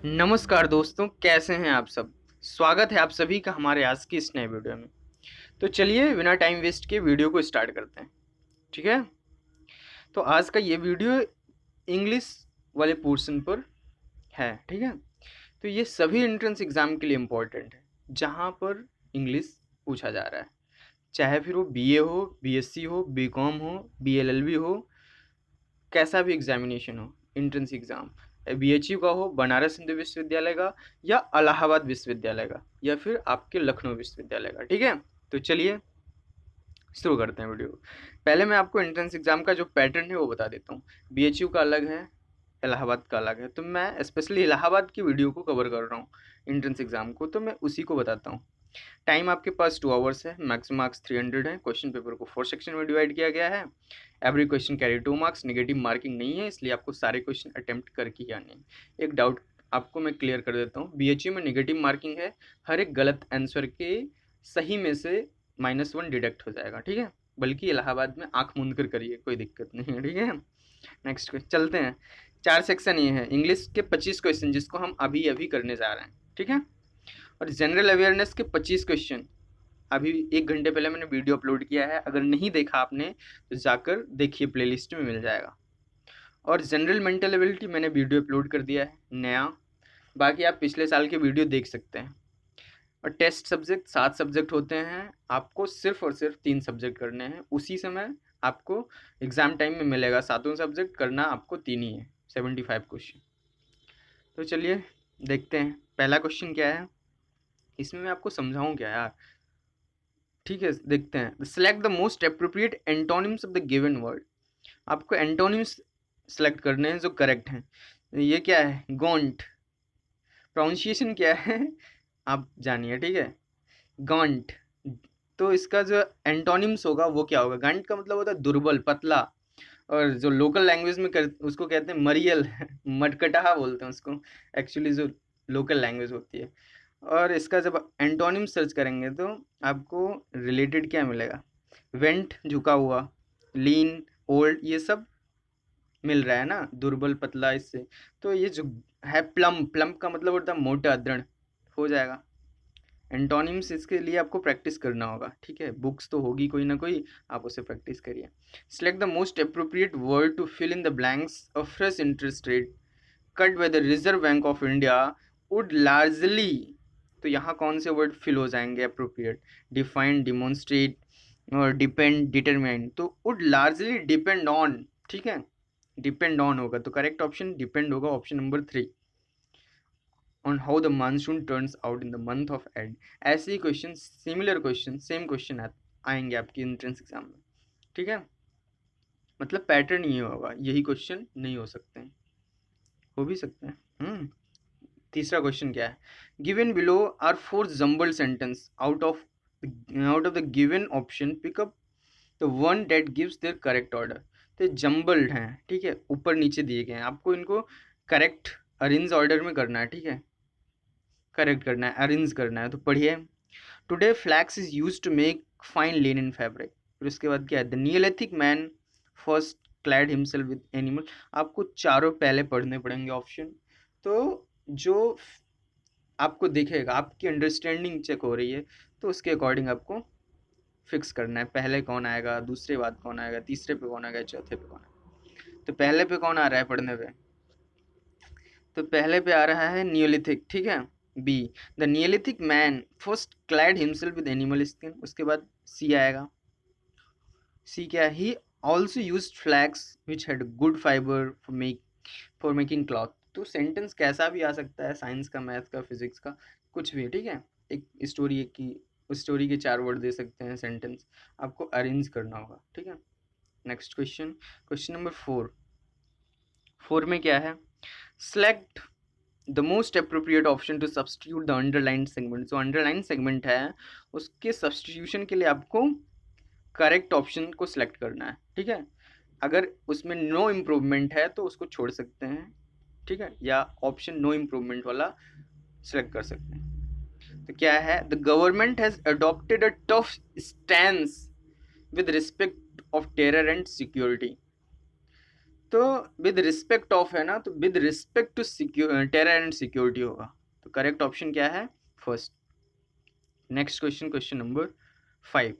नमस्कार दोस्तों, कैसे हैं आप सब? स्वागत है आप सभी का हमारे आज की इस नए वीडियो में। तो चलिए बिना टाइम वेस्ट किए वीडियो को स्टार्ट करते हैं, ठीक है? तो आज का ये वीडियो इंग्लिश वाले पोर्शन पर है, ठीक है? तो ये सभी एंट्रेंस एग्ज़ाम के लिए इम्पोर्टेंट है, जहाँ पर इंग्लिश पूछा जा रहा है। चाहे फिर वो बीए हो, बीएससी हो, बीकॉम हो, बीएलएलबी हो, कैसा भी एग्जामिनेशन हो, एंट्रेंस एग्ज़ाम बीएचयू का हो, बनारस हिंदू विश्वविद्यालय का या इलाहाबाद विश्वविद्यालय का या फिर आपके लखनऊ विश्वविद्यालय का, ठीक है? तो चलिए शुरू करते हैं वीडियो। पहले मैं आपको एंट्रेंस एग्ज़ाम का जो पैटर्न है वो बता देता हूँ। बीएचयू का अलग है, इलाहाबाद का अलग है, तो मैं स्पेशली इलाहाबाद की वीडियो को कवर कर रहा हूँ एंट्रेंस एग्ज़ाम को, तो मैं उसी को बताता हूँ। टाइम आपके पास 2 आवर्स है, मैक्सिमम मार्क्स 300 है। क्वेश्चन पेपर को 4 सेक्शन में डिवाइड किया गया है। Every question carry 2 marks, negative marking नहीं है, इसलिए आपको सारे क्वेश्चन अटेम्प्ट करके ही आने हैं। एक डाउट आपको मैं क्लियर कर देता हूँ, बीएचयू में नेगेटिव मार्किंग है, हर एक गलत आंसर के सही में से -1 डिडक्ट हो जाएगा, ठीक है? बल्कि इलाहाबाद में आंख मूंद कर करिए, कोई दिक्कत नहीं है, ठीक है? नेक्स्ट चलते हैं। 4 सेक्शन ये है, इंग्लिश के 25 क्वेश्चन जिसको हम अभी करने जा रहे हैं, ठीक है? और जनरल अवेयरनेस के 25 क्वेश्चन अभी 1 घंटे पहले मैंने वीडियो अपलोड किया है, अगर नहीं देखा आपने तो जाकर देखिए, प्लेलिस्ट में मिल जाएगा। और जनरल मेंटल एबिलिटी मैंने वीडियो अपलोड कर दिया है नया, बाकी आप पिछले साल के वीडियो देख सकते हैं। और टेस्ट सब्जेक्ट 7 सब्जेक्ट होते हैं, आपको सिर्फ और सिर्फ 3 सब्जेक्ट करने हैं, उसी समय आपको एग्ज़ाम टाइम में मिलेगा। सातों सब्जेक्ट करना आपको 3 ही है, 75 क्वेश्चन। तो चलिए देखते हैं पहला क्वेश्चन क्या है, इसमें मैं आपको समझाऊँ क्या यार, ठीक है? देखते हैं। Select the most appropriate antonyms of the given word. आपको एंटोनिम्स सेलेक्ट करने हैं जो करेक्ट हैं। ये क्या है? गॉन्ट। प्रोनाउंसिएशन क्या है आप जानिए, ठीक है? गॉन्ट। तो इसका जो एंटोनिम्स होगा वो क्या होगा? गॉन्ट का मतलब होता है दुर्बल, पतला, और जो लोकल लैंग्वेज में उसको कहते हैं मरियल मटकटाहा बोलते हैं उसको, एक्चुअली जो लोकल लैंग्वेज होती है। और इसका जब एंटोनिम सर्च करेंगे तो आपको रिलेटेड क्या मिलेगा? वेंट झुका हुआ, लीन, ओल्ड, ये सब मिल रहा है ना, दुर्बल, पतला, इससे। तो ये जो है प्लम, प्लम का मतलब होता है मोटा, दृढ़, हो जाएगा। एंटोनिम्स इसके लिए आपको प्रैक्टिस करना होगा, ठीक है? बुक्स तो होगी कोई ना कोई, आप उसे प्रैक्टिस करिए। Select the most appropriate word to fill in the blanks. A fresh interest rate cut by the Reserve Bank of India would largely. तो यहाँ कौन से वर्ड फिल हो जाएंगे अप्रोप्रिएट? डिफाइन, डिमॉन्स्ट्रेट और डिपेंड, डिटरमाइन। तो would largely depend on, ठीक है? डिपेंड ऑन होगा तो करेक्ट ऑप्शन डिपेंड होगा, option number 3। On how the monsoon turns out in the month of add. ऐसे ही question, similar question, same question आएंगे आपकी एंट्रेंस एग्जाम में, ठीक है? मतलब पैटर्न ये होगा, यही क्वेश्चन नहीं हो सकते हैं, हो भी सकते हैं। तीसरा क्वेश्चन क्या है? Given below are 4 jumbled sentence out of the given option pick up the one that gives their correct order. तो जम्बल्ड हैं, ठीक है? ऊपर नीचे दिए गए हैं, आपको इनको करेक्ट अरेंज ऑर्डर में करना है, ठीक है? करेक्ट करना है, अरेंज करना है। तो पढ़िए। Today flax is use to make fine linen fabric. फिर उसके बाद क्या है? The neolithic man first clad himself with animal. आपको चारों पहले पढ़ने पड़ेंगे ऑप्शन, तो जो आपको दिखेगा, आपकी अंडरस्टैंडिंग चेक हो रही है, तो उसके अकॉर्डिंग आपको फिक्स करना है, पहले कौन आएगा, दूसरे बाद कौन आएगा, तीसरे पे कौन आएगा, चौथे पे कौन आएगा। तो पहले पे कौन आ रहा है पढ़ने पे? तो पहले पे आ रहा है नियोलिथिक, ठीक है? B, the neolithic man first clad himself with animal skin. उसके बाद सी आएगा। सी क्या है? He also use flax which had good fibre for making cloth. तो सेंटेंस कैसा भी आ सकता है, साइंस का, मैथ का, फिजिक्स का, कुछ भी, ठीक है? एक स्टोरी की, उस स्टोरी के 4 वर्ड दे सकते हैं सेंटेंस, आपको अरेंज करना होगा, ठीक है? Next question, question number 4। 4 में क्या है? Select the most appropriate option to substitute the underline segment. जो अंडरलाइन सेगमेंट है उसके सब्सटीट्यूशन के लिए आपको करेक्ट ऑप्शन को सिलेक्ट करना है, ठीक है? अगर उसमें नो इम्प्रूवमेंट है तो उसको छोड़ सकते हैं, ठीक है? या ऑप्शन नो इम्प्रूवमेंट वाला सिलेक्ट कर सकते हैं। तो क्या है? The government has adopted a tough stance with respect of terror and security. तो विद रिस्पेक्ट ऑफ है ना, तो with respect to terror and security होगा। तो करेक्ट ऑप्शन क्या है? First. Next question, question number 5।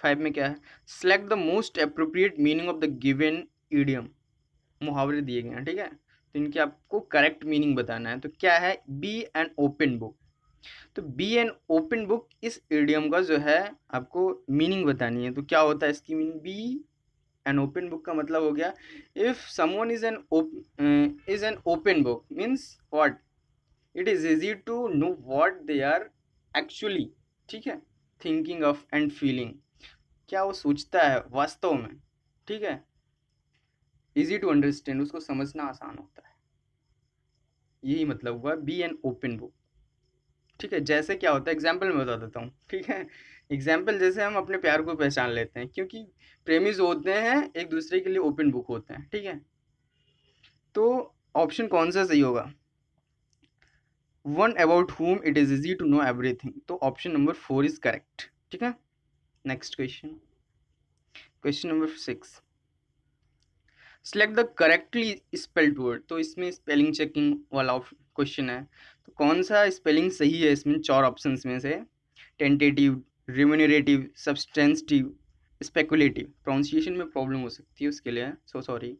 5 में क्या है? Select the most appropriate meaning of the given idiom. मुहावरे दिए गए हैं, ठीक है, तो इनके आपको करेक्ट मीनिंग बताना है। तो क्या है? Be an open book. तो बी एन ओपन बुक इस ईडियम का जो है आपको मीनिंग बतानी है। तो क्या होता है इसकी meaning? Be an open book का मतलब हो गया, if someone is an open book means what, it is easy to know what they are actually, ठीक है, थिंकिंग ऑफ एंड फीलिंग, क्या वो सोचता है वास्तव में, ठीक है, इजी टू अंडरस्टैंड, उसको समझना आसान होता है। यही मतलब हुआ बी एन ओपन बुक, ठीक है। जैसे क्या होता है, एग्जाम्पल में बता देता हूँ, ठीक है। एग्जाम्पल जैसे हम अपने प्यार को पहचान लेते हैं, क्योंकि प्रेमी जो होते हैं एक दूसरे के लिए ओपन बुक होते हैं, ठीक है। तो ऑप्शन कौन सा सही होगा? One about whom it is easy to know everything. तो ऑप्शन नंबर 4 इज करेक्ट, ठीक है। Next question, question number 6। Select the correctly spelled word. तो इसमें स्पेलिंग चेकिंग वाला क्वेश्चन है। तो कौन सा स्पेलिंग सही है इसमें 4 ऑप्शंस में से? Tentative, remunerative, substantive, speculative. Pronunciation में प्रॉब्लम हो सकती है, उसके लिए सो सॉरी।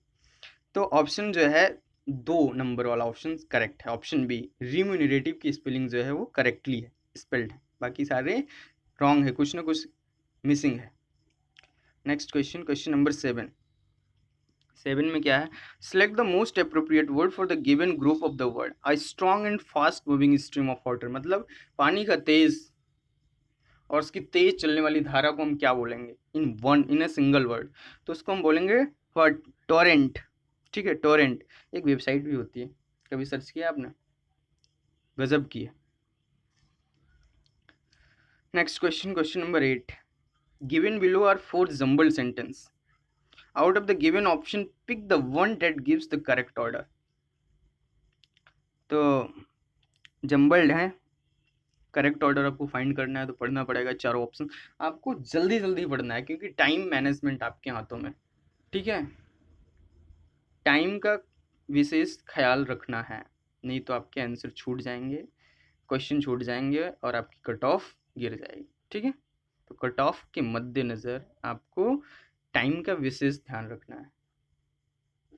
तो ऑप्शन जो है 2 नंबर वाला ऑप्शन करेक्ट है, ऑप्शन बी। रिम्यूनरेटिव की स्पेलिंग जो है वो करेक्टली है, स्पेल्ड है, बाकी सारे रॉन्ग है, कुछ ना कुछ मिसिंग है। Next question, question number 7। 7 में क्या है? Select the most appropriate word for the given group of the word. A strong and fast moving stream of water, मतलब पानी का तेज और उसकी तेज चलने वाली धारा को हम क्या बोलेंगे? इन अ सिंगल वर्ड। तो उसको हम बोलेंगे व्हाट? टोरेंट, ठीक है, टोरेंट। एक वेबसाइट भी होती है, कभी सर्च किया आपने? गजब की है। Next question, question number 8। Given below are 4 jumbled sentence. Out of the given option pick the one that gives the correct order. तो जम्बल्ड है, करेक्ट ऑर्डर आपको फाइंड करना है, तो पढ़ना पड़ेगा चारों ऑप्शन। आपको जल्दी जल्दी पढ़ना है क्योंकि टाइम मैनेजमेंट आपके हाथों में, ठीक है। टाइम का विशेष ख्याल रखना है, नहीं तो आपके आंसर छूट जाएंगे, क्वेश्चन छूट जाएंगे और आपकी कट ऑफ गिर जाएगी, ठीक है। तो कट ऑफ के मद्देनज़र आपको टाइम का विशेष ध्यान रखना है।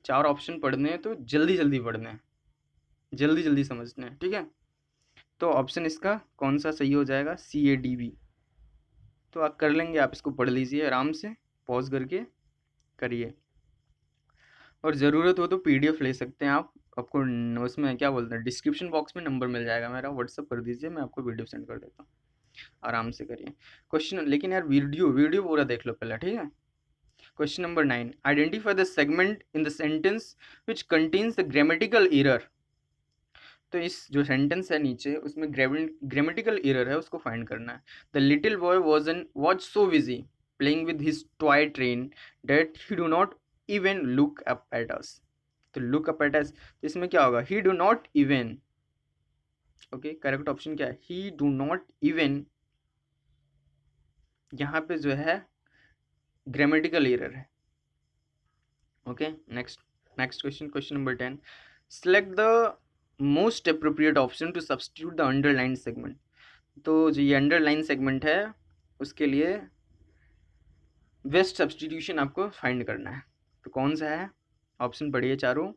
4 ऑप्शन पढ़ने हैं तो जल्दी जल्दी पढ़ने हैं, जल्दी जल्दी समझने हैं, ठीक है। तो ऑप्शन इसका कौन सा सही हो जाएगा? CADB। तो आप कर लेंगे, आप इसको पढ़ लीजिए आराम से, पॉज करके करिए, और ज़रूरत हो तो PDF ले सकते हैं आप। आपको उसमें क्या बोलते हैं, डिस्क्रिप्शन बॉक्स में नंबर मिल जाएगा मेरा, व्हाट्सअप कर दीजिए, मैं आपको वीडियो सेंड कर देता हूँ, आराम से करिए क्वेश्चन। लेकिन यार वीडियो पूरा देख लो पहले, ठीक है। Question number 9। Identify the segment in the sentence which contains the grammatical error. तो इस जो सेंटेंस है नीचे, उसमें ग्रामेटिकल एरर है, उसको फाइंड करना है। The little boy was so busy playing with his toy train that he do not even look up at us. तो लुक अप एट अस, तो इसमें क्या होगा? He do not even, okay, correct option क्या है? He do not even. यहाँ पे जो है ग्रामेटिकल एरर है, okay. Next, next question, question number 10। Select the most appropriate option to substitute the underline segment. तो जो ये अंडरलाइन सेगमेंट है उसके लिए बेस्ट सब्स्टिट्यूशन आपको फाइंड करना है। तो कौन सा है? ऑप्शन पढ़िए चारों,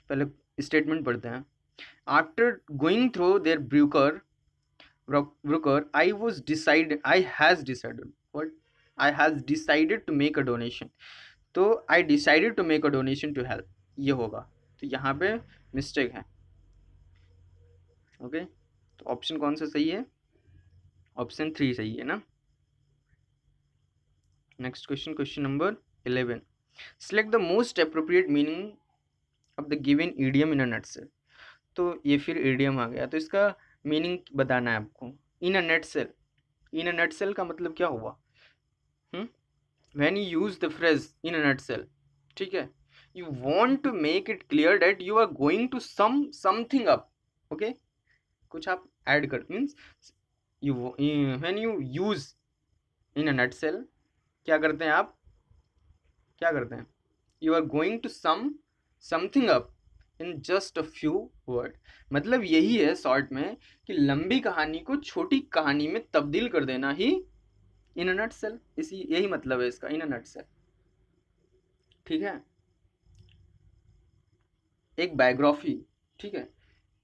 पहले स्टेटमेंट पढ़ते हैं। After going through their brochure I has decided what? I has decided to make a donation. तो I decided to make a donation to help, ये होगा। तो यहाँ पे मिस्टेक है, ओके। तो ऑप्शन कौन सा सही है? ऑप्शन 3 सही है ना। Next question, question number 11। Select the most appropriate meaning of the given idiom in a nutshell. तो ये फिर ईडियम आ गया, तो इसका मीनिंग बताना है आपको। इन अ नटसेल, इन अ नटसेल का मतलब क्या हुआ? When you use the phrase in a nutshell, ठीक है, you want to make it clear that you are going to sum something up, okay, कुछ आप ऐड कर, means you when you use in a nutshell, क्या करते हैं आप? क्या करते हैं? You are going to sum something up in just a few word. मतलब यही है शॉर्ट में कि लंबी कहानी को छोटी कहानी में तब्दील कर देना ही इन अ नटसेल, इसी यही मतलब है इसका, इन अ नटसेल। ठीक है, एक बायोग्राफी, ठीक है,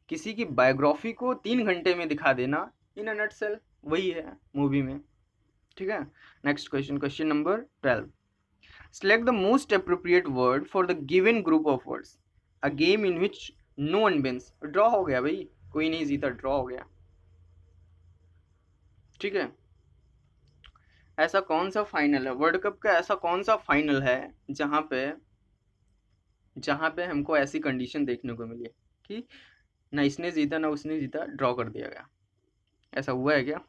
किसी की बायोग्राफी को 3 घंटे में दिखा देना इन अ नटसेल, वही है मूवी में। ठीक है, next question, question number 12। Select the most appropriate word for the given group of words. A game in which no one wins. Draw हो गया भाई, कोई नहीं जीता, ड्रॉ हो गया। ठीक है, ऐसा कौन सा फाइनल है वर्ल्ड कप का, ऐसा कौन सा फाइनल है जहाँ पे हमको ऐसी कंडीशन देखने को मिली है कि ना इसने जीता ना उसने जीता, ड्रॉ कर दिया गया। ऐसा हुआ है क्या?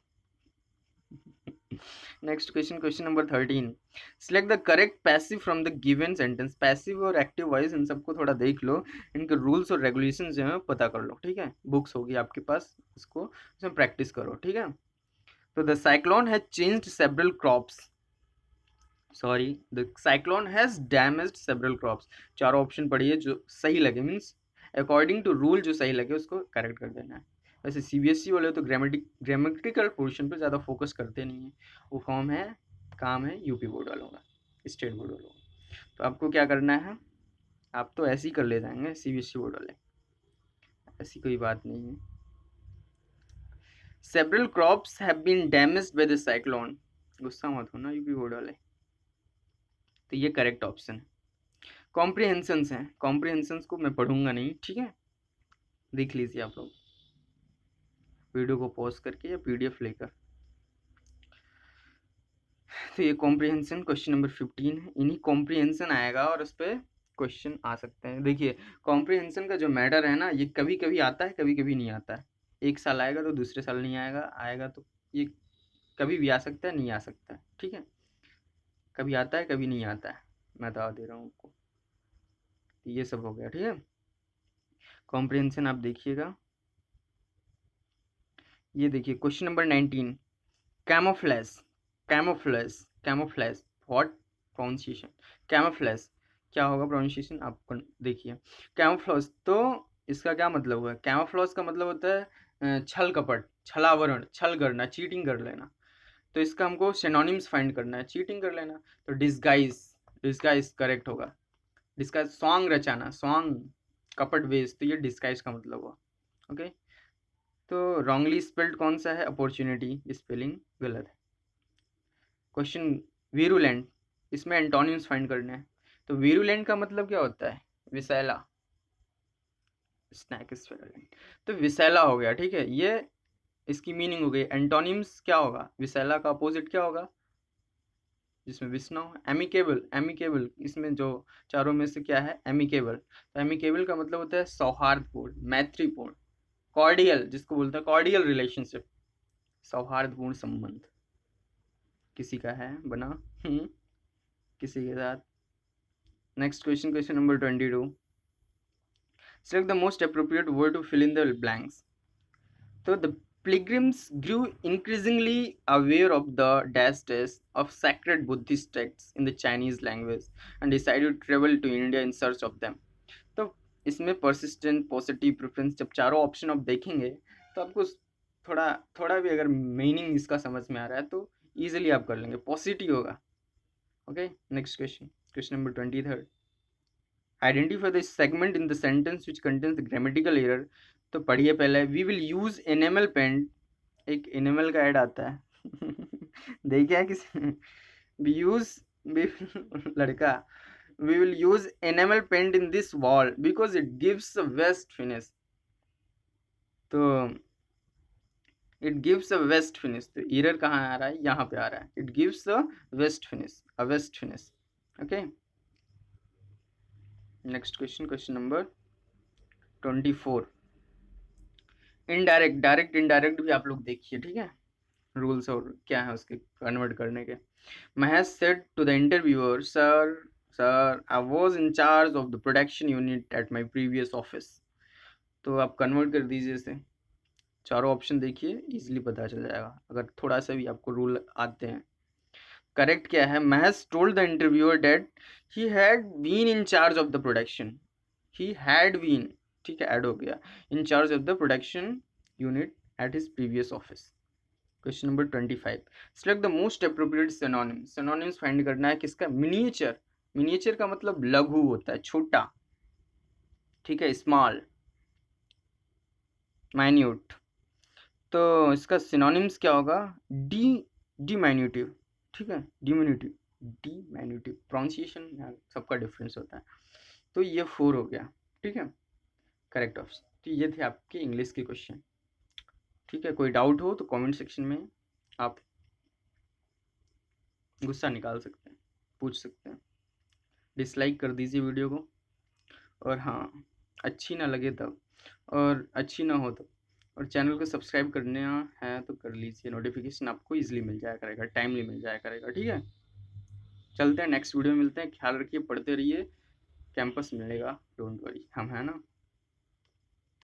Next question, question number 13। Select the correct passive from the given sentence. Passive और एक्टिव वॉइस इन सबको थोड़ा देख लो, इनके रूल्स और रेगुलेशन जो है पता कर लो। ठीक है, बुक्स होगी आपके पास, इसको इसमें प्रैक्टिस करो। ठीक है, तो the cyclone has changed several crops, sorry the cyclone has damaged several crops. चारों ऑप्शन पढ़िए, जो सही लगे मीन्स अकॉर्डिंग टू रूल जो सही लगे उसको करेक्ट कर देना है। वैसे सीबीएसई वाले तो ग्रामेटिकल पोर्शन पे ज़्यादा फोकस करते नहीं है, वो फॉर्म है, काम है यूपी बोर्ड वालों का, स्टेट बोर्ड वालों का। तो आपको क्या करना है, आप तो ऐसे ही कर ले जाएंगे सीबीएसई बोर्ड वाले, ऐसी कोई बात नहीं है। Several crops have been damaged by the cyclone, गुस्सा मत होना यूपी बोर्ड वाले। तो ये करेक्ट ऑप्शन है। कॉम्प्रिहेंशंस हैं, कॉम्प्रिहेंशंस को मैं पढ़ूंगा नहीं, ठीक है, देख लीजिए आप लोग वीडियो को पॉज करके या पीडीएफ लेकर। तो ये कॉम्प्रिहेंशन क्वेश्चन नंबर 15 है, इन्हीं कॉम्प्रिहेंशन आएगा और उस पर क्वेश्चन आ सकते हैं। देखिए कॉम्प्रिहेंशन का जो मैटर है ना, ये कभी कभी आता है, कभी कभी नहीं आता है। एक साल आएगा तो दूसरे साल नहीं आएगा, आएगा तो ये कभी भी आ सकता है, नहीं आ सकता है। ठीक है, कभी आता है कभी नहीं आता है, मैं बता दे रहा हूँ आपको। ये सब हो गया। ठीक है, कॉम्प्रिहेंशन आप देखिएगा, ये देखिए question number 19। Camouflage, camouflage, camouflage what pronunciation, camouflage क्या होगा प्रोनाउंसिएशन आप देखिए। कैमोफ्लेज तो इसका क्या मतलब हुआ, कैमोफ्लेज का मतलब होता है छल कपट, छलावरण, छल करना, चीटिंग कर लेना। तो इसका हमको सिनोनिम्स फाइंड करना है, चीटिंग कर लेना। तो डिस्गाइज, डिस्गाइज करेक्ट होगा। डिस्गाइज सॉन्ग रचाना, सॉन्ग, कपट वेश, तो ये डिस्गाइज का मतलब हुआ। ओके, तो रॉन्गली स्पेल्ड कौन सा है, अपॉर्चुनिटी, स्पेलिंग गलत है। क्वेश्चन वीरुलेंट, इसमें एंटोनिम्स फाइंड करने हैं। तो वीरुलेंट का मतलब क्या होता है, विसैला, स्नैक इज वीरुलेंट, तो विसैला हो गया। ठीक है, ये इसकी मीनिंग हो गई। एंटोनिम्स क्या होगा, विसैला का अपोजिट क्या होगा, जिसमें विष्णु, एमिकेबल, एमिकेबल इसमें जो चारों में से क्या है, एमिकेबल। तो एमिकेबल का मतलब होता है सौहार्दपूर्ण, मैत्रीपूर्ण, कॉर्डियल, जिसको बोलते हैं कॉर्डियल रिलेशनशिप, सौहार्दपूर्ण संबंध किसी का है बना किसी के साथ। Next question, question number 22। Select the most appropriate word to fill in the blanks. So the pilgrims grew increasingly aware of the dash of sacred Buddhist texts in the Chinese language and decided to travel to India in search of them. तो इसमें persistent, positive, preference, जब चारों option आप देखेंगे तो आपको थोड़ा थोड़ा भी अगर मीनिंग इसका समझ में आ रहा है तो ईजिली आप कर लेंगे, पॉजिटिव होगा। Okay, next question, question number 23। Identify the segment in the sentence which contains the grammatical error. तो पढ़िए पहले, we will use enamel paint, एक एनिमल का ऐड आता है देखिए किसी, वी यूज, लड़का, we will use enamel paint in this wall because it gives a waste finish. तो it gives a waste finish, तो एरर कहाँ आ रहा है, यहाँ पे आ रहा है, it gives a waste finish, a waste finish. Okay, next question, question number 24। Indirect, direct, indirect भी आप लोग देखिए। ठीक है, रूल्स और क्या है उसके कन्वर्ट करने के। Mahesh said to the interviewer, sir sir I was in charge of the production unit at my previous office. तो आप कन्वर्ट कर दीजिए इसे, चारों ऑप्शन देखिए, इजीली पता चल जाएगा अगर थोड़ा सा भी आपको रूल आते हैं। करेक्ट क्या है, Mahesh told the interviewer that he had been in charge of the production. He had been, ठीक है, ऐड हो गया, in charge of the production unit at his previous office. Question number 25, select the most appropriate synonym. Synonyms find करना है किसका? Miniature. Miniature का मतलब लघु होता है, छोटा, ठीक है, स्मॉल, माइन्यूट। तो इसका सिनोनिम्स क्या होगा? डिमिन्यूटिव, ठीक है, डिमिन्यूटिव, डिमिन्यूटिव प्रोनाउंसिएशन सबका डिफरेंस होता है। तो ये 4 हो गया, ठीक है, करेक्ट ऑप्शन। तो ये थे आपके इंग्लिश के क्वेश्चन, ठीक है। कोई डाउट हो तो कमेंट सेक्शन में आप गुस्सा निकाल सकते हैं, पूछ सकते हैं, डिसलाइक कर दीजिए वीडियो को, और हाँ, अच्छी ना लगे तब, और अच्छी ना हो तब, और चैनल को सब्सक्राइब करना है तो कर लीजिए, नोटिफिकेशन आपको इजीली मिल जाया करेगा, टाइमली मिल जाया करेगा, ठीक है। चलते हैं, नेक्स्ट वीडियो में मिलते हैं, ख्याल रखिए, पढ़ते रहिए, कैंपस मिलेगा, डोंट वरी, हम है ना।